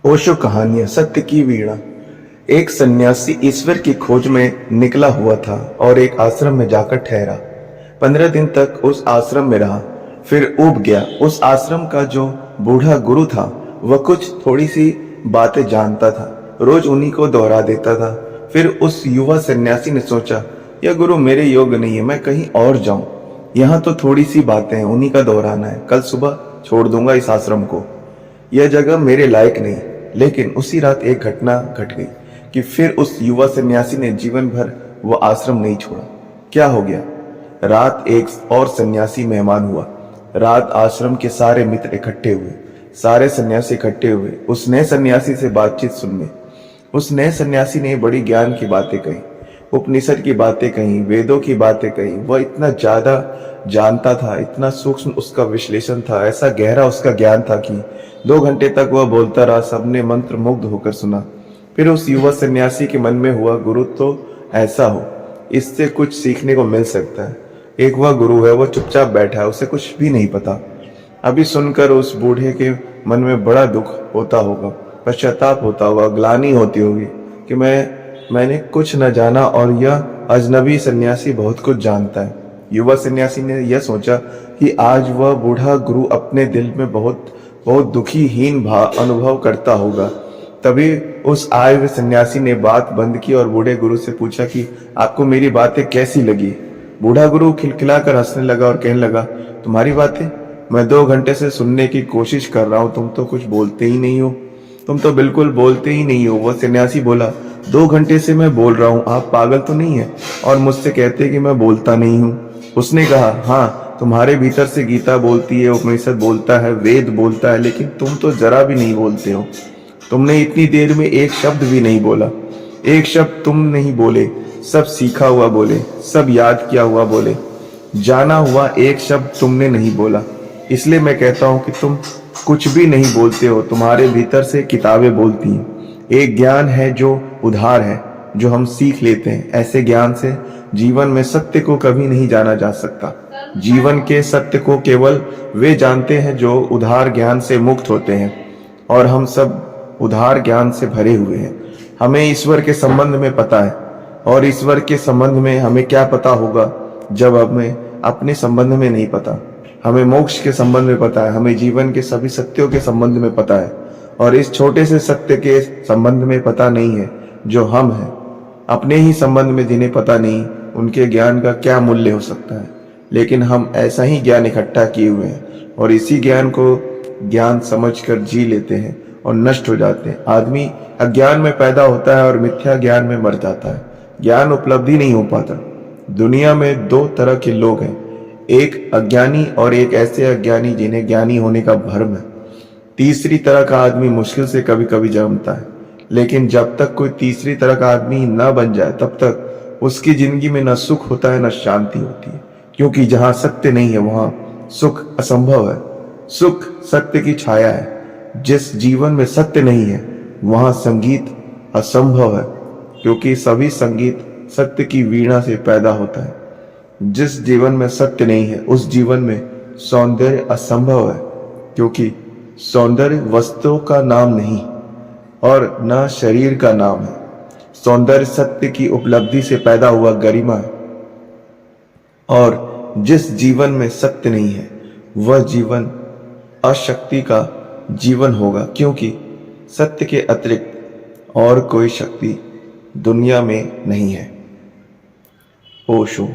ओशो कहानियां सत्य की वीणा। एक सन्यासी ईश्वर की खोज में निकला हुआ था और एक आश्रम में जाकर ठहरा। 15 दिन तक उस आश्रम में रहा, फिर ऊब गया। उस आश्रम का जो बूढ़ा गुरु था वह कुछ थोड़ी सी बातें जानता था, रोज उन्हीं को दोहरा देता था। फिर उस युवा सन्यासी ने सोचा, यह गुरु मेरे योग्य नहीं है, मैं कहीं और जाऊं। यहाँ तो थोड़ी सी बातें हैं, उन्हीं का दोहराना है। कल सुबह छोड़ दूंगा इस आश्रम को, यह जगह मेरे लायक नहीं। लेकिन उसी रात एक घटना घट गई कि फिर उस युवा सन्यासी ने जीवन भर वो आश्रम नहीं छोड़ा। क्या हो गया? रात एक और सन्यासी मेहमान हुआ। रात आश्रम के सारे मित्र इकट्ठे हुए, सारे सन्यासी इकट्ठे हुए उस नए सन्यासी से बातचीत सुनने। उस नए सन्यासी ने बड़ी ज्ञान की बातें कही, उपनिषद की बातें कही, वेदों की बातें कही। वह इतना ज्यादा जानता था, इतना सूक्ष्म उसका विश्लेषण था, ऐसा गहरा उसका ज्ञान था कि 2 घंटे तक वह बोलता रहा। सबने मंत्र मुग्ध होकर सुना। फिर उस युवा सन्यासी के मन में हुआ, गुरु तो ऐसा हो, इससे कुछ सीखने को मिल सकता है। एक वह गुरु है, वह चुपचाप बैठा है, उसे कुछ भी नहीं पता। अभी सुनकर उस बूढ़े के मन में बड़ा दुख होता होगा, पश्चाताप होता होगा, ग्लानि होती होगी कि मैंने कुछ न जाना और यह अजनबी सन्यासी बहुत कुछ जानता है। युवा सन्यासी ने यह सोचा कि आज वह बूढ़ा गुरु अपने दिल में बहुत बहुत दुखी हीन भाव अनुभव करता होगा। तभी उस आए हुए सन्यासी ने बात बंद की और बूढ़े गुरु से पूछा कि आपको मेरी बातें कैसी लगी। बूढ़ा गुरु खिलखिलाकर हंसने लगा और कहने लगा, तुम्हारी बातें मैं 2 घंटे से सुनने की कोशिश कर रहा हूँ, तुम तो कुछ बोलते ही नहीं हो, तुम तो बिल्कुल बोलते ही नहीं हो। वह सन्यासी बोला, 2 घंटे से मैं बोल रहा हूँ, आप पागल तो नहीं है और मुझसे कहते कि मैं बोलता नहीं हूँ। उसने कहा, हाँ, तुम्हारे भीतर से गीता बोलती है, उपनिषद बोलता है, वेद बोलता है, लेकिन तुम तो जरा भी नहीं बोलते हो। तुमने इतनी देर में एक शब्द भी नहीं बोला, एक शब्द तुम नहीं बोले, सब सीखा हुआ बोले, सब याद किया हुआ बोले, जाना हुआ एक शब्द तुमने नहीं बोला। इसलिए मैं कहता हूं कि तुम कुछ भी नहीं बोलते हो, तुम्हारे भीतर से किताबें बोलती हैं। एक ज्ञान है जो उधार है, जो हम सीख लेते हैं। ऐसे ज्ञान से जीवन में सत्य को कभी नहीं जाना जा सकता। जीवन के सत्य को केवल वे जानते हैं जो उधार ज्ञान से मुक्त होते हैं, और हम सब उधार ज्ञान से भरे हुए हैं। हमें ईश्वर के संबंध में पता है, और ईश्वर के संबंध में हमें क्या पता होगा जब हमें अपने संबंध में नहीं पता। हमें मोक्ष के संबंध में पता है, हमें जीवन के सभी सत्यों के संबंध में पता है, और इस छोटे से सत्य के संबंध में पता नहीं है जो हम हैं। अपने ही संबंध में जिन्हें पता नहीं, उनके ज्ञान का क्या मूल्य हो सकता है। लेकिन हम ऐसा ही ज्ञान इकट्ठा किए हुए हैं, और इसी ज्ञान को ज्ञान समझकर जी लेते हैं और नष्ट हो जाते हैं। आदमी अज्ञान में पैदा होता है और मिथ्या ज्ञान में मर जाता है। ज्ञान उपलब्धि नहीं हो पाता। दुनिया में 2 तरह के लोग हैं, एक अज्ञानी और एक ऐसे अज्ञानी जिन्हें ज्ञानी होने का भ्रम है। तीसरी तरह का आदमी मुश्किल से कभी कभी जन्मता है, लेकिन जब तक कोई तीसरी तरह का आदमी न बन जाए तब तक उसकी जिंदगी में न सुख होता है न शांति होती है। क्योंकि जहां सत्य नहीं है वहां सुख असंभव है। सुख सत्य की छाया है। जिस जीवन में सत्य नहीं है वहां संगीत असंभव है, क्योंकि सभी संगीत सत्य की वीणा से पैदा होता है। जिस जीवन में सत्य नहीं है उस जीवन में सौंदर्य असंभव है, क्योंकि सौंदर्य वस्तुओं का नाम नहीं और न शरीर का नाम है। सौंदर्य सत्य की उपलब्धि से पैदा हुआ गरिमा है। और जिस जीवन में सत्य नहीं है वह जीवन अशक्ति का जीवन होगा, क्योंकि सत्य के अतिरिक्त और कोई शक्ति दुनिया में नहीं है। ओशो।